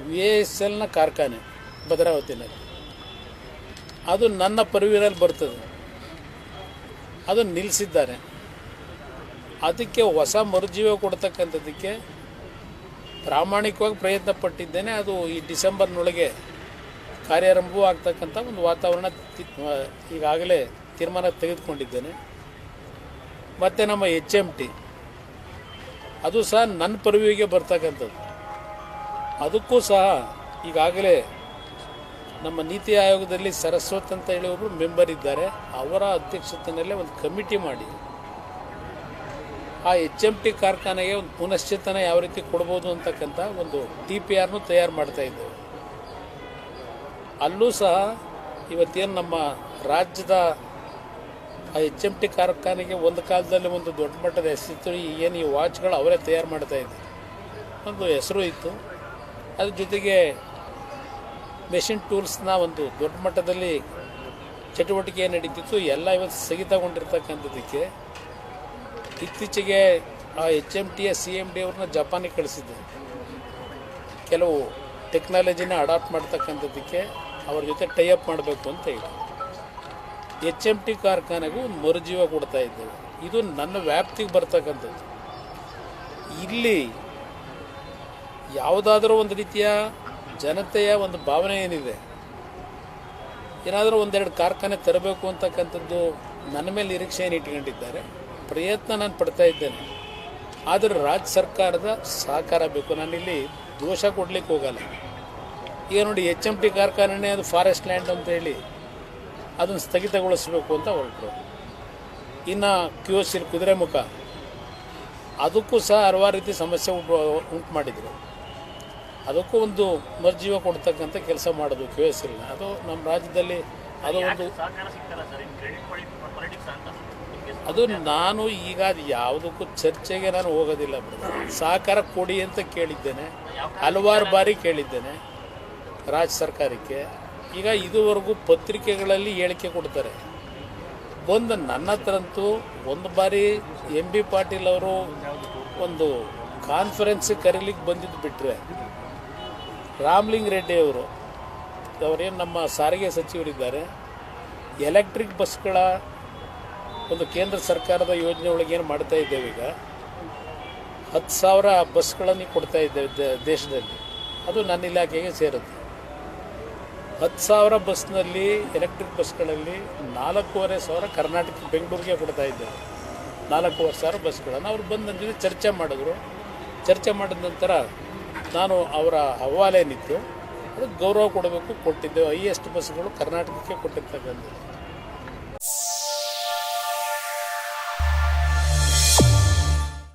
VSLನ ಕಾರ್ಖಾನೆ ಭದ್ರಾವತಿನಲ್ಲಿ, ಅದು ನನ್ನ ಪರಿವಿರಲ್ಲಿ ಬರ್ತದೆ, ಅದು ನಿಲ್ಲಿಸಿದ್ದಾರೆ. ಅದಕ್ಕೆ ಹೊಸ ಮರುಜೀವ ಕೊಡ್ತಕ್ಕಂಥದ್ದಕ್ಕೆ ಪ್ರಾಮಾಣಿಕವಾಗಿ ಪ್ರಯತ್ನ ಪಟ್ಟಿದ್ದೇನೆ. ಅದು ಈ ಡಿಸೆಂಬರ್ನೊಳಗೆ ಕಾರ್ಯಾರಂಭವೂ ಆಗ್ತಕ್ಕಂಥ ಒಂದು ವಾತಾವರಣ ಈಗಾಗಲೇ ತೀರ್ಮಾನ ತೆಗೆದುಕೊಂಡಿದ್ದೇನೆ. ಮತ್ತು ನಮ್ಮ HMT ಅದು ಸಹ ನನ್ನ ಪರಿವಿಗೆ ಬರ್ತಕ್ಕಂಥದ್ದು. ಅದಕ್ಕೂ ಸಹ ಈಗಾಗಲೇ ನಮ್ಮ ನೀತಿ ಆಯೋಗದಲ್ಲಿ ಸರಸ್ವತ್ ಅಂತ ಹೇಳಿ ಒಬ್ಬರು ಮೆಂಬರ್ ಇದ್ದಾರೆ. ಅವರ ಅಧ್ಯಕ್ಷತೆಯಲ್ಲೇ ಒಂದು ಕಮಿಟಿ ಮಾಡಿ ಆ HMT ಕಾರ್ಖಾನೆಗೆ ಒಂದು ಪುನಶ್ಚೇತನ ಯಾವ ರೀತಿ ಕೊಡ್ಬೋದು ಅಂತಕ್ಕಂಥ ಒಂದು TPRನು ತಯಾರು ಮಾಡ್ತಾ ಇದ್ದೇವೆ. ಅಲ್ಲೂ ಸಹ ಇವತ್ತೇನು ನಮ್ಮ ರಾಜ್ಯದ ಆ HMT ಕಾರ್ಖಾನೆಗೆ ಒಂದು ಕಾಲದಲ್ಲಿ ಒಂದು ದೊಡ್ಡ ಮಟ್ಟದ ಹೆಸರಿತ್ತು. ಏನು ಈ ವಾಚ್ಗಳು ಅವರೇ ತಯಾರು ಮಾಡ್ತಾ ಇದ್ದಾರೆ, ಒಂದು ಹೆಸರು ಇತ್ತು. ಅದ್ರ ಜೊತೆಗೆ ಮೆಷಿನ್ ಟೂಲ್ಸ್ನ ಒಂದು ದೊಡ್ಡ ಮಟ್ಟದಲ್ಲಿ ಚಟುವಟಿಕೆ ನಡೀತಿತ್ತು. ಎಲ್ಲ ಇವತ್ತು ಸ್ಥಗಿತಗೊಂಡಿರ್ತಕ್ಕಂಥದ್ದಕ್ಕೆ ಇತ್ತೀಚೆಗೆ ಆ HMTಯ CMD ಅವ್ರನ್ನ ಜಪಾನಿಗೆ ಕಳಿಸಿದ್ದೆ. ಕೆಲವು ಟೆಕ್ನಾಲಜಿನ ಅಡಾಪ್ಟ್ ಮಾಡ್ತಕ್ಕಂಥದ್ದಕ್ಕೆ ಅವ್ರ ಜೊತೆ ಟೈಅಪ್ ಮಾಡಬೇಕು ಅಂತ ಹೇಳಿ HMT ಕಾರ್ಖಾನೆಗೂ ಒಂದು ಮರುಜೀವ ಕೊಡ್ತಾ ಇದ್ದೇವೆ. ಇದು ನನ್ನ ವ್ಯಾಪ್ತಿಗೆ ಬರ್ತಕ್ಕಂಥದ್ದು. ಇಲ್ಲಿ ಯಾವುದಾದ್ರೂ ಒಂದು ರೀತಿಯ ಜನತೆಯ ಒಂದು ಭಾವನೆ ಏನಿದೆ, ಏನಾದರೂ ಒಂದೆರಡು ಕಾರ್ಖಾನೆ ತರಬೇಕು ಅಂತಕ್ಕಂಥದ್ದು ನನ್ನ ಮೇಲೆ ನಿರೀಕ್ಷೆಯನ್ನು ಇಟ್ಕೊಂಡಿದ್ದಾರೆ. ಪ್ರಯತ್ನ ನಾನು ಪಡ್ತಾ ಇದ್ದೇನೆ. ಆದರೆ ರಾಜ್ಯ ಸರ್ಕಾರದ ಸಹಕಾರ ಬೇಕು. ನಾನಿಲ್ಲಿ ದೋಷ ಕೊಡಲಿಕ್ಕೆ ಹೋಗಲ್ಲ. ಈಗ ನೋಡಿ, HMT ಕಾರ್ಖಾನೆ ಅದು ಫಾರೆಸ್ಟ್ ಲ್ಯಾಂಡ್ ಅಂತ ಹೇಳಿ ಅದನ್ನು ಸ್ಥಗಿತಗೊಳಿಸಬೇಕು ಅಂತ ಹೊರಟರು. ಇನ್ನು QSL ಕುದುರೆಮುಖ ಅದಕ್ಕೂ ಸಹ ಹಲವಾರು ರೀತಿ ಸಮಸ್ಯೆ ಉಂಟು ಮಾಡಿದರು. ಅದಕ್ಕೂ ಒಂದು ಮರುಜೀವ ಕೊಡ್ತಕ್ಕಂಥ ಕೆಲಸ ಮಾಡೋದು QSL. ಅದು ನಮ್ಮ ರಾಜ್ಯದಲ್ಲಿ ಅದು ಒಂದು ಅದು ನಾನು ಈಗ ಅದು ಯಾವುದಕ್ಕೂ ಚರ್ಚೆಗೆ ನಾನು ಹೋಗೋದಿಲ್ಲ. ಸಹಕಾರ ಕೊಡಿ ಅಂತ ಕೇಳಿದ್ದೇನೆ, ಹಲವಾರು ಬಾರಿ ಕೇಳಿದ್ದೇನೆ ರಾಜ್ಯ ಸರ್ಕಾರಕ್ಕೆ. ಈಗ ಇದುವರೆಗೂ ಪತ್ರಿಕೆಗಳಲ್ಲಿ ಹೇಳಿಕೆ ಕೊಡ್ತಾರೆ. ಬಂದು ನನ್ನ ಹತ್ರಂತೂ ಒಂದು ಬಾರಿ MB ಪಾಟೀಲ್ ಅವರು ಒಂದು ಕಾನ್ಫರೆನ್ಸಿಗೆ ಕರೀಲಿಕ್ಕೆ ಬಂದಿದ್ದು ಬಿಟ್ಟರೆ, ರಾಮಲಿಂಗ ರೆಡ್ಡಿ ಅವರೇನು ನಮ್ಮ ಸಾರಿಗೆ ಸಚಿವರಿದ್ದಾರೆ, ಎಲೆಕ್ಟ್ರಿಕ್ ಬಸ್ಗಳ ಒಂದು ಕೇಂದ್ರ ಸರ್ಕಾರದ ಯೋಜನೆ ಒಳಗೆ ಏನು ಮಾಡ್ತಾ ಇದ್ದೇವೆ, ಈಗ 10,000 ಬಸ್ಗಳನ್ನು ಕೊಡ್ತಾ ಇದ್ದೇವೆ ದೇಶದಲ್ಲಿ. ಅದು ನನ್ನ ಇಲಾಖೆಗೆ ಸೇರುತ್ತೆ. 10,000 ಬಸ್ನಲ್ಲಿ, ಎಲೆಕ್ಟ್ರಿಕ್ ಬಸ್ಗಳಲ್ಲಿ 4,500 ಕರ್ನಾಟಕ ಬೆಂಗಳೂರಿಗೆ ಕೊಡ್ತಾ ಇದ್ದೇವೆ. 4,500 ಬಸ್ಗಳನ್ನು ಅವ್ರು ಬಂದು ನನ್ನ ಜೊತೆ ಚರ್ಚೆ ಮಾಡಿದ್ರು. ಚರ್ಚೆ ಮಾಡಿದ ನಂತರ ನಾನು ಅವರ ಅಹವಾಲೇನಿತ್ತು ಅದಕ್ಕೆ ಗೌರವ ಕೊಡಬೇಕು, ಕೊಟ್ಟಿದ್ದೇವೆ. ಹೈಯೆಸ್ಟ್ ಬಸ್ಗಳು ಕರ್ನಾಟಕಕ್ಕೆ ಕೊಟ್ಟಿರ್ತಕ್ಕಂಥದ್ದು.